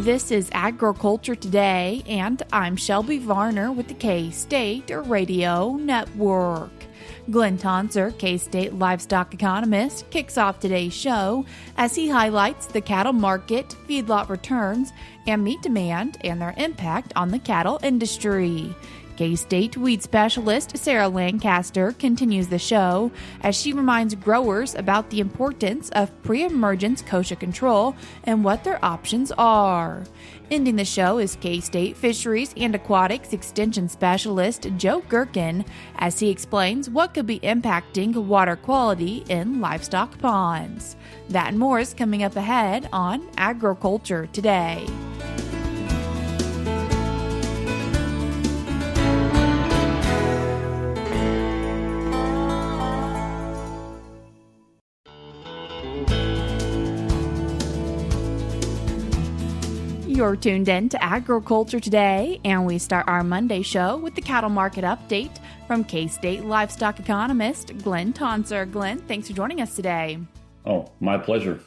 This is Agriculture Today, and I'm Shelby Varner with the K-State Radio Network. Glynn Tonsor, K-State livestock economist, kicks off today's show as he highlights the cattle market, feedlot returns, and meat demand and their impact on the cattle industry. K-State weed specialist Sarah Lancaster continues the show as she reminds growers about the importance of Pre-emergence Kochia Control and what their options are. Ending the show is K-State fisheries and aquatics extension specialist Joe Gerken as he explains what could be impacting water quality in livestock ponds. That and more is coming up ahead on Agriculture Today. You're tuned in to Agriculture Today, and we start our Monday show with the cattle market update from K-State livestock economist Glynn Tonsor. Glynn, thanks for joining us today. Oh, my pleasure.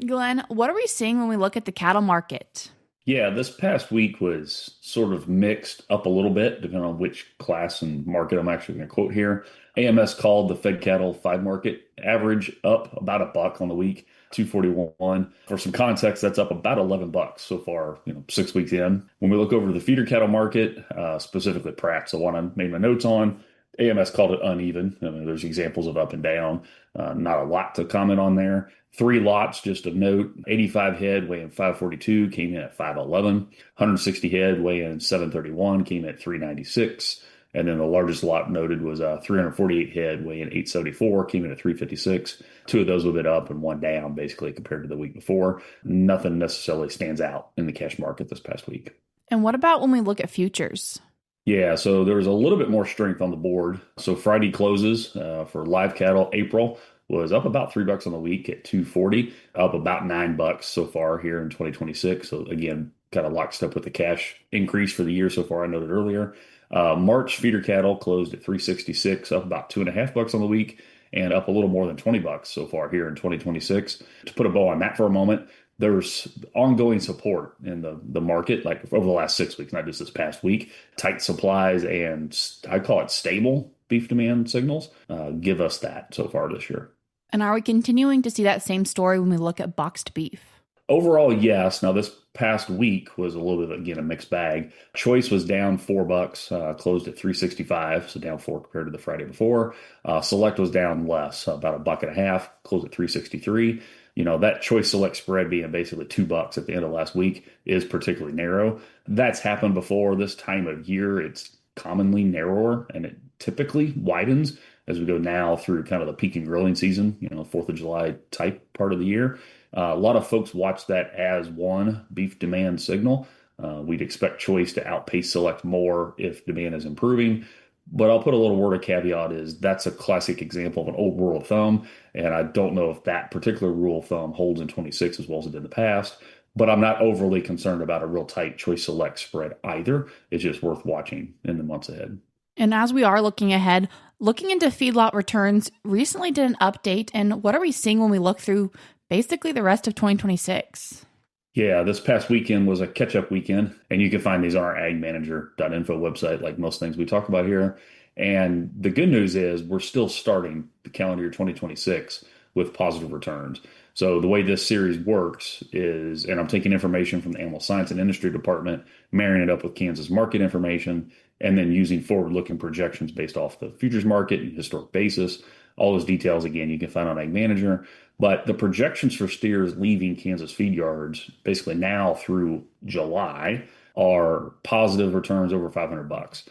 Glynn, what are we seeing when we look at the cattle market? Yeah, this past week was sort of mixed up a little bit, depending on which class and market I'm actually going to quote here. AMS called the fed cattle 5 market average up about $1 on the week, 241. For some context, that's up about $11 so far, 6 weeks in. When we look over to the feeder cattle market, specifically Pratt's the one I made my notes on, AMS called it uneven. I mean, there's examples of up and down, not a lot to comment on there. 3 lots, just of note, 85 head weighing 542, came in at 511. 160 head weighing 731, came in at 396. And then the largest lot noted was 348 head weighing 874, came in at 356. 2 of those a bit up and 1 down, basically, compared to the week before. Nothing necessarily stands out in the cash market this past week. And what about when we look at futures? Yeah, so there was a little bit more strength on the board. So Friday closes for live cattle, April was up about $3 on the week at 240, up about $9 so far here in 2026. So again, kind of lockstep with the cash increase for the year so far, I noted earlier. March feeder cattle closed at 366, up about $2.50 on the week, and up a little more than $20 so far here in 2026. To put a bow on that for a moment, there's ongoing support in the market, like over the last 6 weeks, not just this past week. Tight supplies and I call it stable beef demand signals give us that so far this year. And are we continuing to see that same story when we look at boxed beef? Overall, yes. Now, this past week was a little bit, again, a mixed bag. Choice was down $4, closed at 365, so down 4 compared to the Friday before. Select was down less, about $1.50, closed at 363. That choice select spread being basically $2 at the end of last week is particularly narrow. That's happened before. This time of year, it's commonly narrower, and it typically widens as we go now through kind of the peak and grilling season, 4th of July type part of the year. A lot of folks watch that as one beef demand signal. We'd expect choice to outpace select more if demand is improving. But I'll put a little word of caveat is that's a classic example of an old rule of thumb. And I don't know if that particular rule of thumb holds in 26 as well as it did in the past. But I'm not overly concerned about a real tight choice select spread either. It's just worth watching in the months ahead. And as we are looking ahead, looking into feedlot returns recently did an update. And what are we seeing when we look through basically the rest of 2026? Yeah, this past weekend was a catch-up weekend, and you can find these on our AgManager.info website, like most things we talk about here. And the good news is we're still starting the calendar year 2026 with positive returns. So the way this series works is, and I'm taking information from the Animal Science and Industry Department, marrying it up with Kansas market information, and then using forward-looking projections based off the futures market and historic basis. All those details, again, you can find on AgManager. But the projections for steers leaving Kansas feed yards, basically now through July, are positive returns over $500.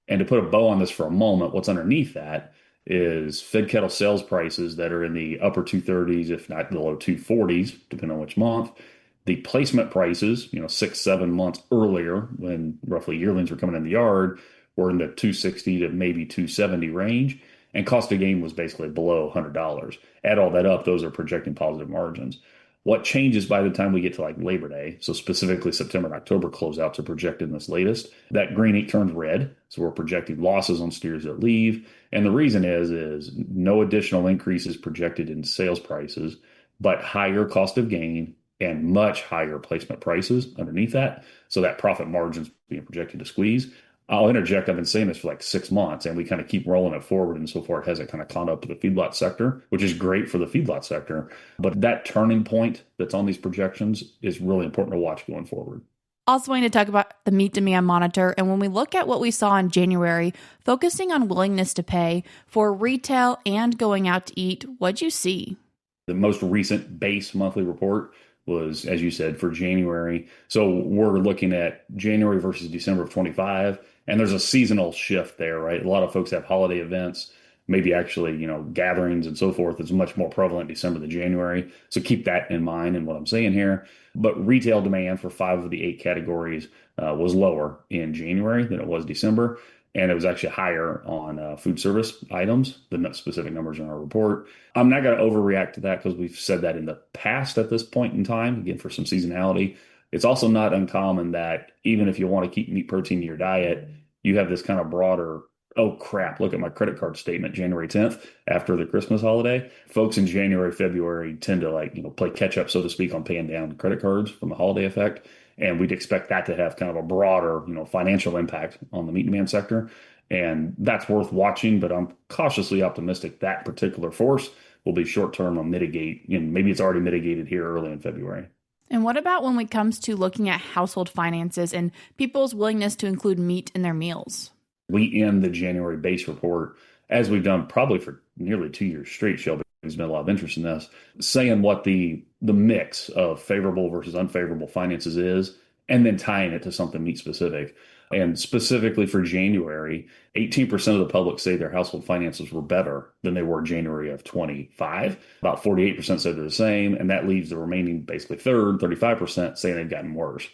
And to put a bow on this for a moment, what's underneath that is fed cattle sales prices that are in the upper 230s, if not the low 240s, depending on which month. The placement prices, 6-7 months earlier, when roughly yearlings were coming in the yard, were in the 260 to maybe 270 range. And cost of gain was basically below $100. Add all that up, those are projecting positive margins. What changes by the time we get to like Labor Day, so specifically September and October closeouts are projected in this latest, that green ink turns red. So we're projecting losses on steers that leave. And the reason is no additional increases projected in sales prices, but higher cost of gain and much higher placement prices underneath that. So that profit margin's being projected to squeeze. I'll interject, I've been saying this for like 6 months, and we kind of keep rolling it forward. And so far, it hasn't kind of caught up to the feedlot sector, which is great for the feedlot sector. But that turning point that's on these projections is really important to watch going forward. Also, wanting to talk about the meat demand monitor. And when we look at what we saw in January, focusing on willingness to pay for retail and going out to eat, what'd you see? The most recent base monthly report was, as you said, for January. So we're looking at January versus December of 25, and there's a seasonal shift there, right? A lot of folks have holiday events, maybe actually, gatherings and so forth. It's much more prevalent December than January. So keep that in mind in what I'm saying here. But retail demand for 5 of the 8 categories was lower in January than it was December. And it was actually higher on food service items, the specific numbers in our report. I'm not going to overreact to that because we've said that in the past at this point in time, again, for some seasonality. It's also not uncommon that even if you want to keep meat protein in your diet, you have this kind of broader, oh crap, look at my credit card statement January 10th after the Christmas holiday. Folks in January, February tend to play catch up, so to speak, on paying down credit cards from the holiday effect. And we'd expect that to have kind of a broader, financial impact on the meat demand sector. And that's worth watching, but I'm cautiously optimistic that particular force will be short term and mitigate. Maybe it's already mitigated here early in February. And what about when it comes to looking at household finances and people's willingness to include meat in their meals? We end the January base report, as we've done probably for nearly 2 years straight, Shelby. There's been a lot of interest in this, saying what the mix of favorable versus unfavorable finances is, and then tying it to something meat specific. And specifically for January, 18% of the public say their household finances were better than they were January of 25. About 48% said they're the same, and that leaves the remaining basically third, 35%, saying they've gotten worse.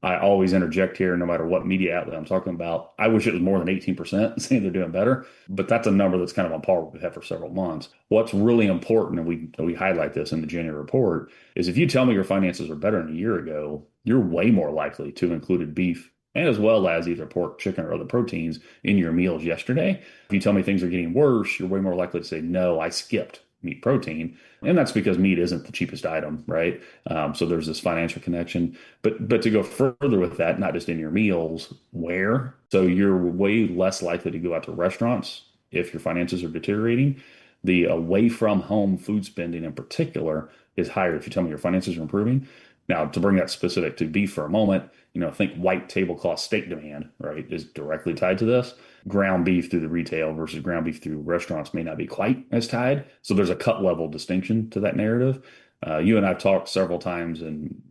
I always interject here, no matter what media outlet I'm talking about. I wish it was more than 18% saying they're doing better, but that's a number that's kind of on par with what we've had for several months. What's really important, and we highlight this in the January report, is if you tell me your finances are better than a year ago, you're way more likely to include beef and as well as either pork, chicken, or other proteins in your meals yesterday. If you tell me things are getting worse, you're way more likely to say, no, I skipped meat protein. And that's because meat isn't the cheapest item, right? So there's this financial connection. But to go further with that, not just in your meals, where? So you're way less likely to go out to restaurants if your finances are deteriorating. The away from home food spending in particular is higher if you tell me your finances are improving. Now, to bring that specific to beef for a moment, think white tablecloth steak demand, right, is directly tied to this. Ground beef through the retail versus ground beef through restaurants may not be quite as tied. So there's a cut level distinction to that narrative. You and I've talked several times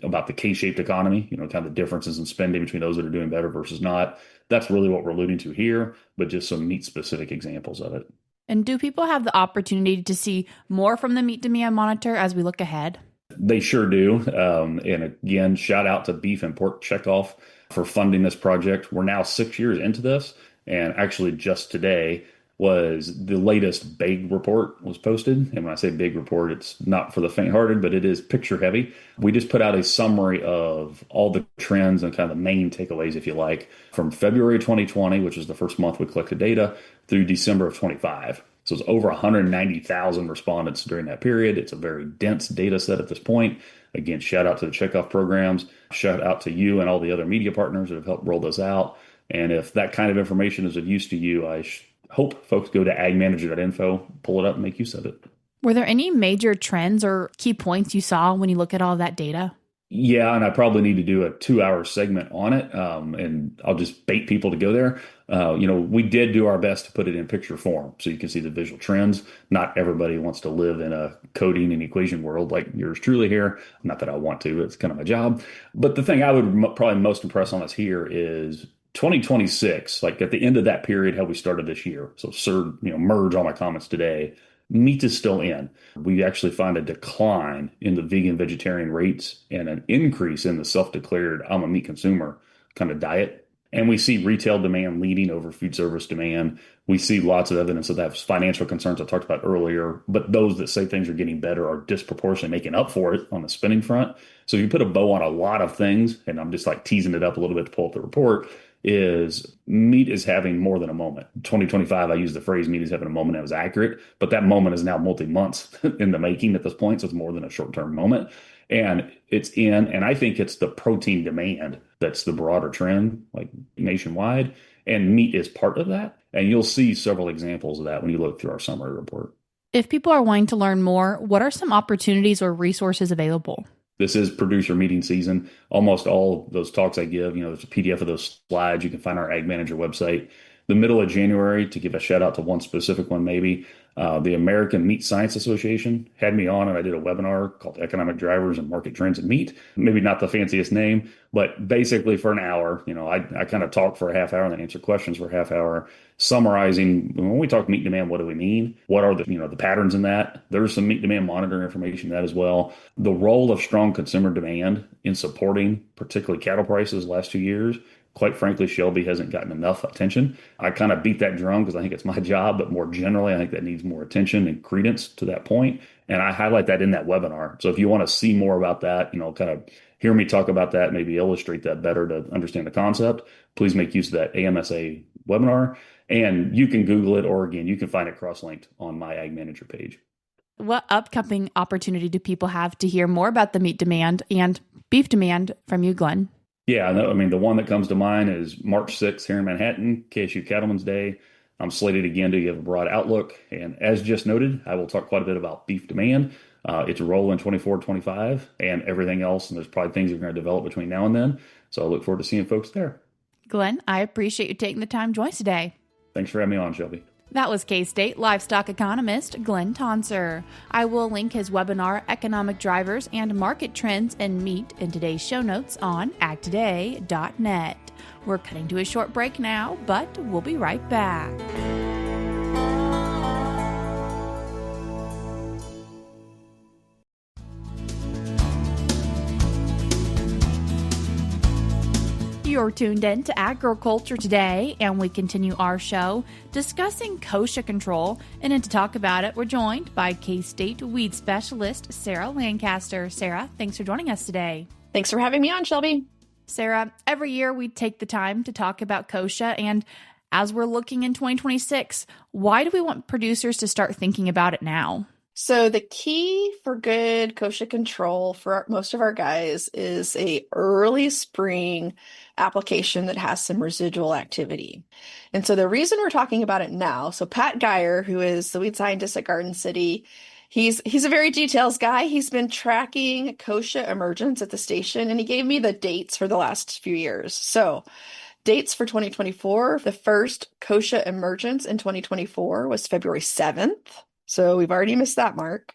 about the K-shaped economy, kind of the differences in spending between those that are doing better versus not. That's really what we're alluding to here, but just some meat specific examples of it. And do people have the opportunity to see more from the meat demand monitor as we look ahead? They sure do. And again, shout out to Beef and Pork Checkoff for funding this project. We're now 6 years into this. And actually just today was the latest big report was posted. And when I say big report, it's not for the faint-hearted, but it is picture heavy. We just put out a summary of all the trends and kind of the main takeaways, if you like, from February 2020, which is the first month we collected data, through December of 25. So it's over 190,000 respondents during that period. It's a very dense data set at this point. Again, shout out to the checkoff programs. Shout out to you and all the other media partners that have helped roll this out. And if that kind of information is of use to you, I hope folks go to AgManager.info, pull it up and make use of it. Were there any major trends or key points you saw when you look at all that data? Yeah, and I probably need to do a 2-hour segment on it, and I'll just bait people to go there. We did do our best to put it in picture form so you can see the visual trends. Not everybody wants to live in a coding and equation world like yours truly here. Not that I want to, it's kind of my job. But the thing I would probably most impress on us here is 2026, like at the end of that period, how we started this year. So merge all my comments today. Meat is still in. We actually find a decline in the vegan vegetarian rates and an increase in the self-declared I'm a meat consumer kind of diet. And we see retail demand leading over food service demand. We see lots of evidence of that financial concerns I talked about earlier, but those that say things are getting better are disproportionately making up for it on the spending front. So if you put a bow on a lot of things, and I'm just like teasing it up a little bit to pull up the report, is meat is having more than a moment. 2025, I used the phrase meat is having a moment that was accurate, but that moment is now multi-months in the making at this point. So it's more than a short-term moment. And I think it's the protein demand that's the broader trend, like nationwide. And meat is part of that. And you'll see several examples of that when you look through our summary report. If people are wanting to learn more, what are some opportunities or resources available? This is producer meeting season. Almost all of those talks I give, there's a PDF of those slides. You can find our Ag Manager website. The middle of January, to give a shout out to one specific one, maybe, the American Meat Science Association had me on and I did a webinar called Economic Drivers and Market Trends in Meat. Maybe not the fanciest name, but basically for an hour, I kind of talk for a half hour and then answer questions for a half hour, summarizing when we talk meat demand, what do we mean? What are the patterns in that? There's some meat demand monitoring information in that as well. The role of strong consumer demand in supporting particularly cattle prices the last 2 years. Quite frankly, Shelby hasn't gotten enough attention. I kind of beat that drum because I think it's my job, but more generally, I think that needs more attention and credence to that point. And I highlight that in that webinar. So if you want to see more about that, kind of hear me talk about that, maybe illustrate that better to understand the concept, please make use of that AMSA webinar. And you can Google it, or again, you can find it cross-linked on my Ag Manager page. What upcoming opportunity do people have to hear more about the meat demand and beef demand from you, Glynn? Yeah, the one that comes to mind is March 6th here in Manhattan, KSU Cattlemen's Day. I'm slated again to give a broad outlook. And as just noted, I will talk quite a bit about beef demand, its role in 24-25, and everything else. And there's probably things that are going to develop between now and then. So I look forward to seeing folks there. Glynn, I appreciate you taking the time to join us today. Thanks for having me on, Shelby. That was K-State livestock economist Glynn Tonsor. I will link his webinar, Economic Drivers and Market Trends in Meat, in today's show notes on agtoday.net. We're cutting to a short break now, but we'll be right back. You're tuned in to Agriculture Today, and we continue our show discussing kochia control. And to talk about it, we're joined by K-State weed specialist Sarah Lancaster. Sarah, thanks for joining us today. Thanks for having me on, Shelby. Sarah, every year we take the time to talk about kochia, and as we're looking in 2026, why do we want producers to start thinking about it now? So the key for good kochia control for most of our guys is a early spring application that has some residual activity. And so the reason we're talking about it now, so Pat Geyer, who is the weed scientist at Garden City, he's a very details guy. He's been tracking kochia emergence at the station, and he gave me the dates for the last few years. So dates for 2024, the first kochia emergence in 2024 was February 7th. So we've already missed that mark.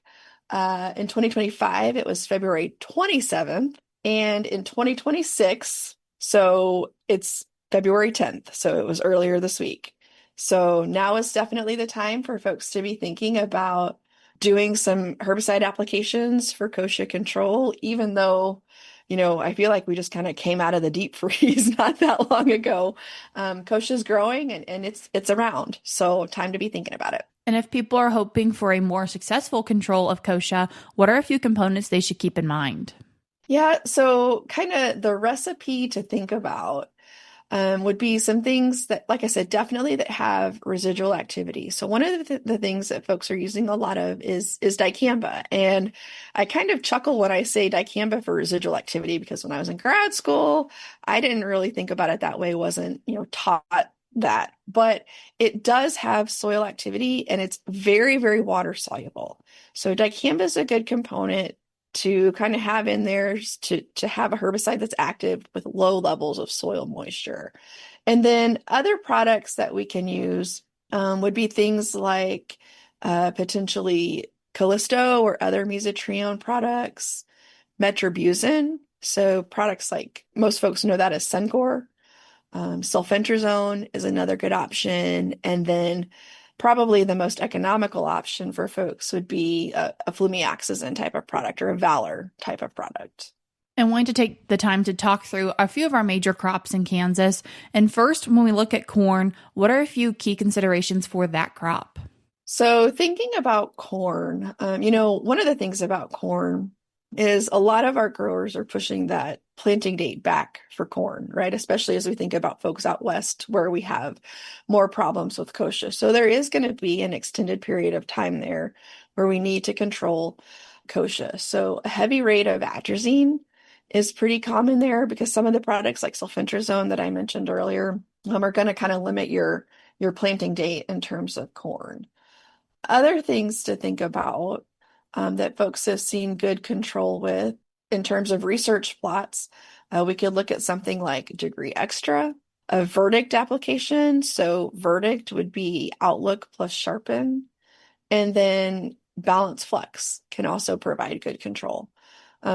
In 2025, it was February 27th. And in 2026, so it's February 10th. So it was earlier this week. So now is definitely the time for folks to be thinking about doing some herbicide applications for kochia control, even though, I feel like we just kind of came out of the deep freeze not that long ago. Kochia is growing and it's around. So time to be thinking about it. And if people are hoping for a more successful control of kochia, what are a few components they should keep in mind? Yeah, so kind of the recipe to think about would be some things that, like I said, definitely that have residual activity. So one of the things that folks are using a lot of is dicamba. And I kind of chuckle when I say dicamba for residual activity, because when I was in grad school, I didn't really think about it that way, wasn't, taught that, but it does have soil activity and it's very, very water soluble. So dicamba is a good component to kind of have in there to have a herbicide that's active with low levels of soil moisture. And then other products that we can use would be things like potentially Callisto or other mesotrione products, metribuzin. So products like most folks know that as Suncor. Sulfentrazone is another good option. And then probably the most economical option for folks would be a flumiaxazine type of product or a Valor type of product. I'm going to take the time to talk through a few of our major crops in Kansas. And first, when we look at corn, what are a few key considerations for that crop? So thinking about corn, one of the things about corn is a lot of our growers are pushing that planting date back for corn, right? Especially as we think about folks out west where we have more problems with kochia. So there is going to be an extended period of time there where we need to control kochia. So a heavy rate of atrazine is pretty common there because some of the products like sulfentrazone that I mentioned earlier are going to kind of limit your planting date in terms of corn. Other things to think about that folks have seen good control with in terms of research plots, we could look at something like degree extra, a verdict application. So verdict would be outlook plus sharpen, and then balance flex can also provide good control.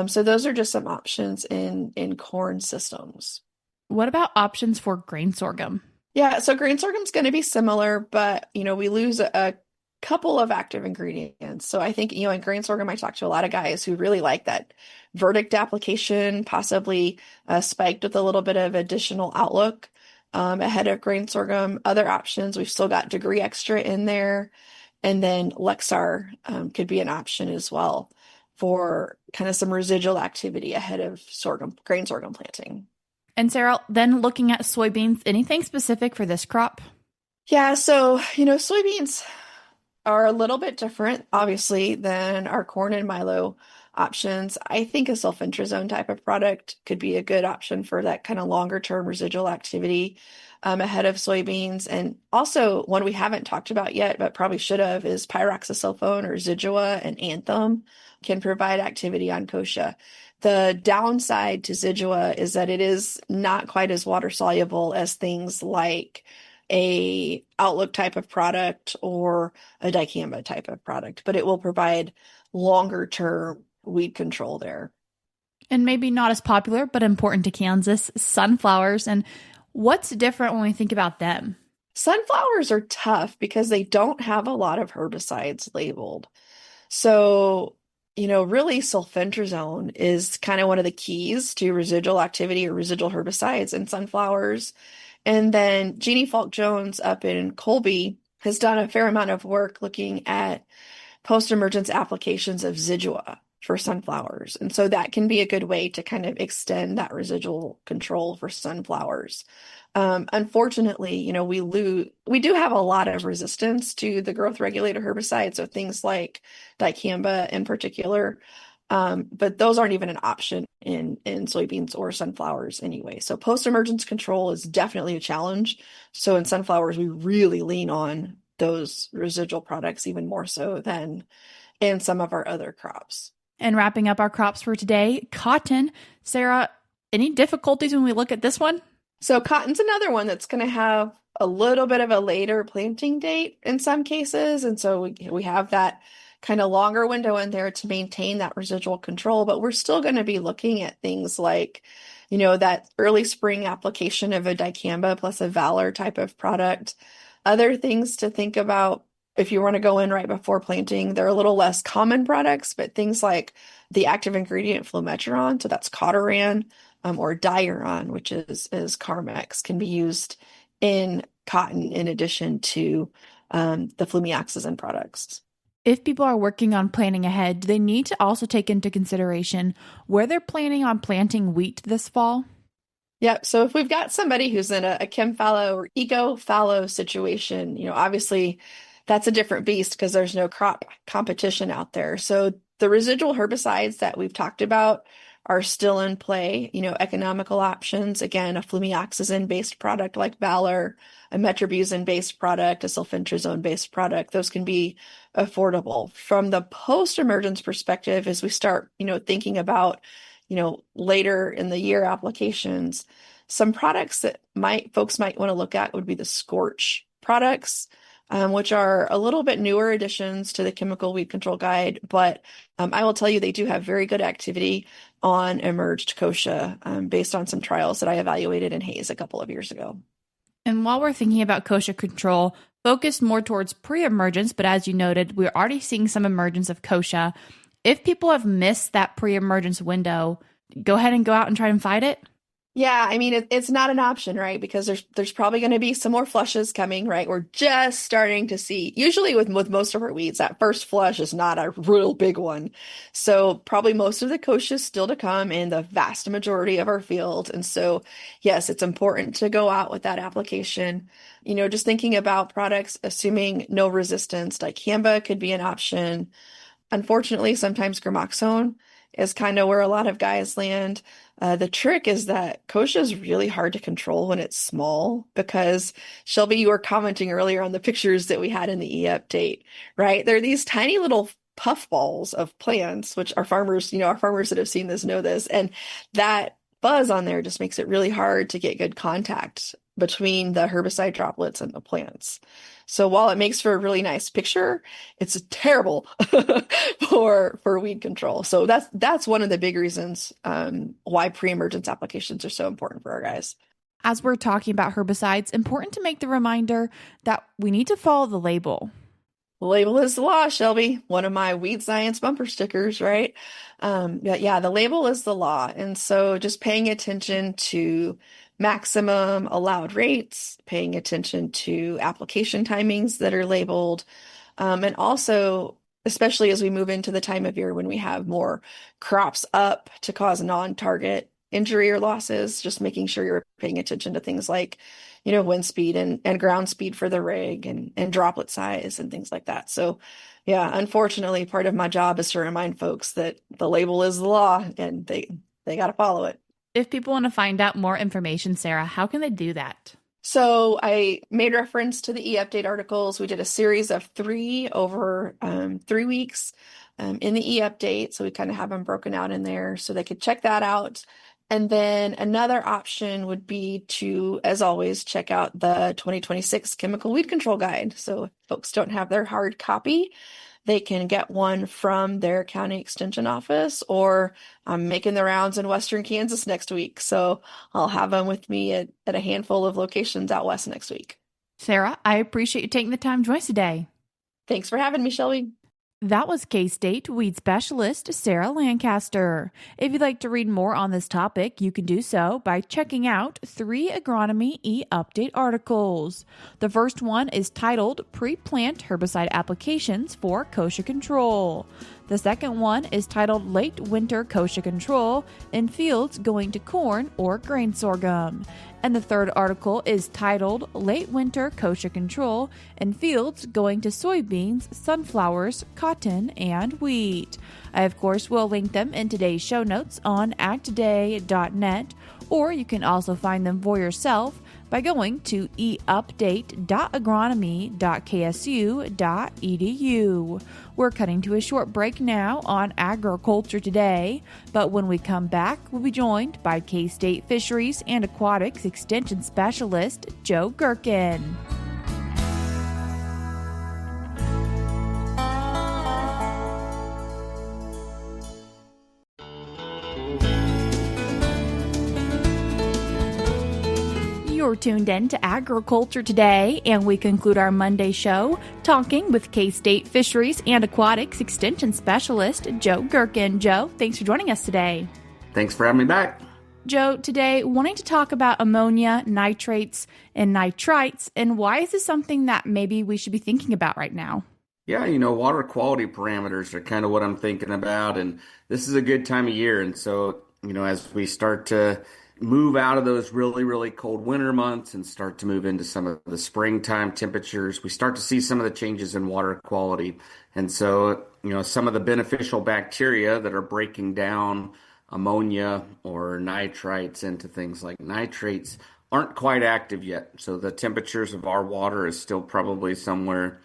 So those are just some options in corn systems. What about options for grain sorghum? Yeah, so grain sorghum is going to be similar, but we lose a couple of active ingredients. So I think, in grain sorghum, I talked to a lot of guys who really like that verdict application, possibly spiked with a little bit of additional outlook ahead of grain sorghum. Other options, we've still got degree extra in there. And then Lexar could be an option as well for kind of some residual activity ahead of grain sorghum planting. And Sarah, then looking at soybeans, anything specific for this crop? Yeah, so, soybeans are a little bit different, obviously, than our corn and milo options. I think a sulfentrazone type of product could be a good option for that kind of longer term residual activity ahead of soybeans. And also one we haven't talked about yet, but probably should have, is pyroxasulfone or Zidua and Anthem can provide activity on kochia. The downside to Zidua is that it is not quite as water soluble as things like a outlook type of product or a dicamba type of product, but it will provide longer term weed control there. And maybe not as popular, but important to Kansas, sunflowers. And what's different when we think about them? Sunflowers are tough because they don't have a lot of herbicides labeled. So, really sulfentrazone is kind of one of the keys to residual activity or residual herbicides in sunflowers. And then Jeannie Falk-Jones up in Colby has done a fair amount of work looking at post-emergence applications of Zidua for sunflowers. And so that can be a good way to kind of extend that residual control for sunflowers. Unfortunately, we do have a lot of resistance to the growth regulator herbicide, so things like dicamba in particular. But those aren't even an option in soybeans or sunflowers anyway. So post-emergence control is definitely a challenge. So in sunflowers, we really lean on those residual products even more so than in some of our other crops. And wrapping up our crops for today, cotton. Sarah, any difficulties when we look at this one? So cotton's another one that's going to have a little bit of a later planting date in some cases. And so we have that kind of longer window in there to maintain that residual control, but we're still going to be looking at things like, that early spring application of a dicamba plus a Valor type of product. Other things to think about if you want to go in right before planting, they're a little less common products, but things like the active ingredient flumetron, so that's Cotoran, or Diuron, which is Carmex, can be used in cotton in addition to the flumioxazin products. If people are working on planning ahead, do they need to also take into consideration where they're planning on planting wheat this fall? Yep. So if we've got somebody who's in a chem fallow or eco fallow situation, obviously that's a different beast because there's no crop competition out there. So the residual herbicides that we've talked about are still in play, economical options. Again, a flumioxazin-based product like Valor, a metribuzin-based product, a sulfentrazone-based product, those can be affordable. From the post-emergence perspective, as we start, thinking about, later in the year applications, some products that folks might want to look at would be the Scorch products, which are a little bit newer additions to the chemical weed control guide, but I will tell you they do have very good activity on emerged kochia based on some trials that I evaluated in Hays a couple of years ago. And while we're thinking about kochia control, focused more towards pre-emergence, but as you noted, we're already seeing some emergence of kochia. If people have missed that pre-emergence window, go ahead and go out and try and fight it? Yeah, I mean it's not an option, right? Because there's probably going to be some more flushes coming, right? We're just starting to see. Usually with most of our weeds, that first flush is not a real big one. So probably most of the kochia is still to come in the vast majority of our field. And so yes, it's important to go out with that application. Just thinking about products, assuming no resistance, dicamba could be an option. Unfortunately, sometimes gramoxone is kind of where a lot of guys land. The trick is that kochia is really hard to control when it's small because Shelby, you were commenting earlier on the pictures that we had in the e-update, right? They're these tiny little puff balls of plants, which our farmers that have seen this know this, and that buzz on there just makes it really hard to get good contact between the herbicide droplets and the plants. So while it makes for a really nice picture, it's terrible for weed control. So that's one of the big reasons why pre-emergence applications are so important for our guys. As we're talking about herbicides, important to make the reminder that we need to follow the label. The label is the law, Shelby. One of my weed science bumper stickers, right? Yeah, the label is the law. And so just paying attention to maximum allowed rates, paying attention to application timings that are labeled, and also, especially as we move into the time of year when we have more crops up to cause non-target injury or losses, just making sure you're paying attention to things like, wind speed and ground speed for the rig and droplet size and things like that. So yeah, unfortunately, part of my job is to remind folks that the label is the law and they got to follow it. If people want to find out more information, Sarah, how can they do that? So I made reference to the e-update articles. We did a series of 3 over 3 weeks in the e-update. So we kind of have them broken out in there so they could check that out. And then another option would be to, as always, check out the 2026 Chemical Weed Control Guide. So if folks don't have their hard copy, they can get one from their county extension office, or I'm making the rounds in Western Kansas next week. So I'll have them with me at a handful of locations out west next week. Sarah, I appreciate you taking the time to join us today. Thanks for having me, Shelby. That was K-State weed specialist Sarah Lancaster. If you'd like to read more on this topic, you can do so by checking out 3 agronomy e-update articles. The first one is titled Pre-Plant Herbicide Applications for Kochia Control. The second one is titled Late Winter Kochia Control in Fields Going to Corn or Grain Sorghum. And the third article is titled Late Winter Kochia Control in Fields Going to Soybeans, Sunflowers, Cotton, and Wheat. I, of course, will link them in today's show notes on agtoday.net, or you can also find them for yourself by going to eupdate.agronomy.ksu.edu. We're cutting to a short break now on Agriculture Today, but when we come back, we'll be joined by K-State Fisheries and Aquatics Extension Specialist Joe Gerken. You're tuned in to Agriculture Today, and we conclude our Monday show talking with K-State Fisheries and Aquatics Extension Specialist Joe Gerken. Joe, thanks for joining us today. Thanks for having me back. Joe, today wanting to talk about ammonia, nitrates, and nitrites, and why is this something that maybe we should be thinking about right now? Yeah, water quality parameters are kind of what I'm thinking about, and this is a good time of year. And so, as we start to move out of those really, really cold winter months and start to move into some of the springtime temperatures, we start to see some of the changes in water quality. And so, some of the beneficial bacteria that are breaking down ammonia or nitrites into things like nitrates aren't quite active yet. So the temperatures of our water is still probably somewhere,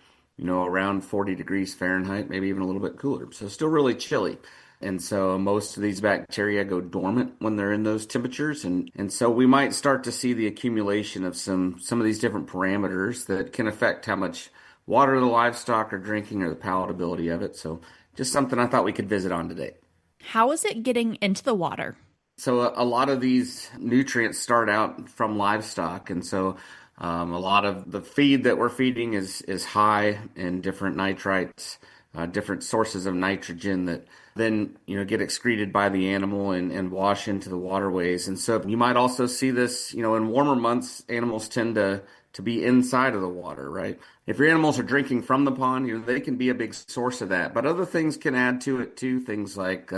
around 40 degrees Fahrenheit, maybe even a little bit cooler. So still really chilly. And so most of these bacteria go dormant when they're in those temperatures. And so we might start to see the accumulation of some of these different parameters that can affect how much water the livestock are drinking or the palatability of it. So just something I thought we could visit on today. How is it getting into the water? So a lot of these nutrients start out from livestock. And so a lot of the feed that we're feeding is high in different nitrites, different sources of nitrogen that then, get excreted by the animal and wash into the waterways. And so you might also see this, in warmer months, animals tend to be inside of the water, right? If your animals are drinking from the pond, they can be a big source of that. But other things can add to it too, things like,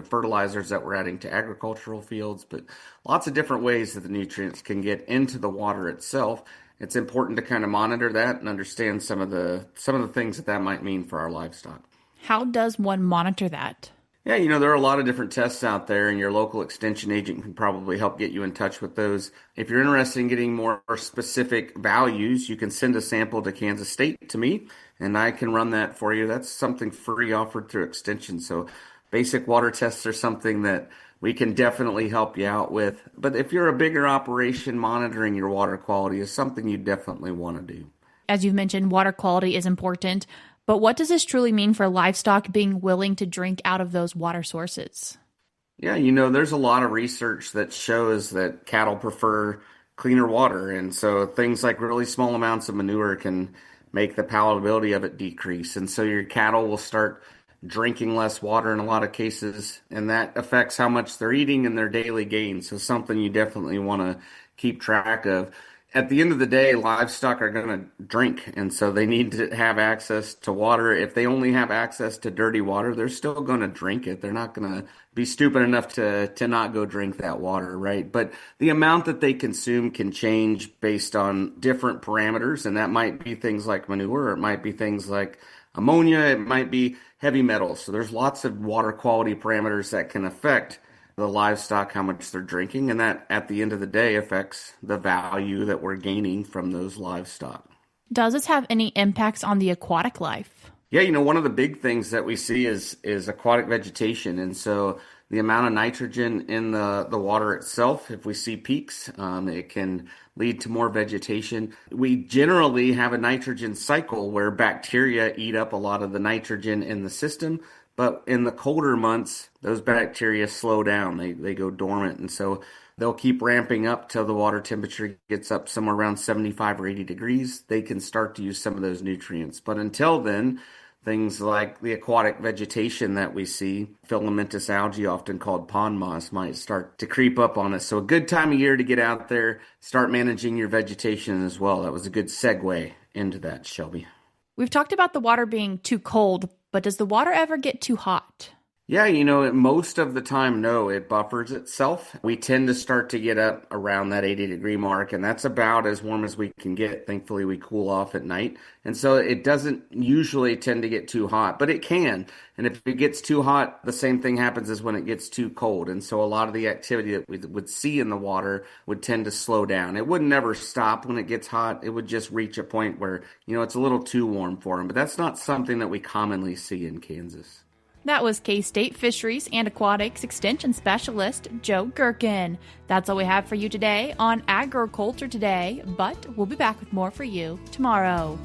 fertilizers that we're adding to agricultural fields, but lots of different ways that the nutrients can get into the water itself. It's important to kind of monitor that and understand some of the things that might mean for our livestock. How does one monitor that? Yeah, there are a lot of different tests out there, and your local extension agent can probably help get you in touch with those. If you're interested in getting more specific values, you can send a sample to Kansas State to me, and I can run that for you. That's something free offered through extension. So basic water tests are something that we can definitely help you out with. But if you're a bigger operation, monitoring your water quality is something you definitely want to do. As you've mentioned, water quality is important. But what does this truly mean for livestock being willing to drink out of those water sources? Yeah, there's a lot of research that shows that cattle prefer cleaner water. And so things like really small amounts of manure can make the palatability of it decrease. And so your cattle will start drinking less water in a lot of cases, and that affects how much they're eating and their daily gains. So something you definitely want to keep track of. At the end of the day, livestock are going to drink, and so they need to have access to water. If they only have access to dirty water, they're still going to drink it. They're not going to be stupid enough to not go drink that water, right? But the amount that they consume can change based on different parameters, and that might be things like manure, or it might be things like ammonia, it might be heavy metals. So there's lots of water quality parameters that can affect the livestock, how much they're drinking, and that at the end of the day affects the value that we're gaining from those livestock. Does this have any impacts on the aquatic life? Yeah, one of the big things that we see is aquatic vegetation. And so the amount of nitrogen in the water itself, if we see peaks, it can lead to more vegetation. We generally have a nitrogen cycle where bacteria eat up a lot of the nitrogen in the system. But in the colder months, those bacteria slow down. They go dormant. And so they'll keep ramping up till the water temperature gets up somewhere around 75 or 80 degrees. They can start to use some of those nutrients. But until then, things like the aquatic vegetation that we see, filamentous algae, often called pond moss, might start to creep up on us. So a good time of year to get out there, start managing your vegetation as well. That was a good segue into that, Shelby. We've talked about the water being too cold, but does the water ever get too hot? Yeah, most of the time, no, it buffers itself. We tend to start to get up around that 80-degree mark, and that's about as warm as we can get. Thankfully, we cool off at night. And so it doesn't usually tend to get too hot, but it can. And if it gets too hot, the same thing happens as when it gets too cold. And so a lot of the activity that we would see in the water would tend to slow down. It would never stop when it gets hot. It would just reach a point where, it's a little too warm for them. But that's not something that we commonly see in Kansas. That was K-State Fisheries and Aquatics Extension Specialist Joe Gerken. That's all we have for you today on Agriculture Today, but we'll be back with more for you tomorrow.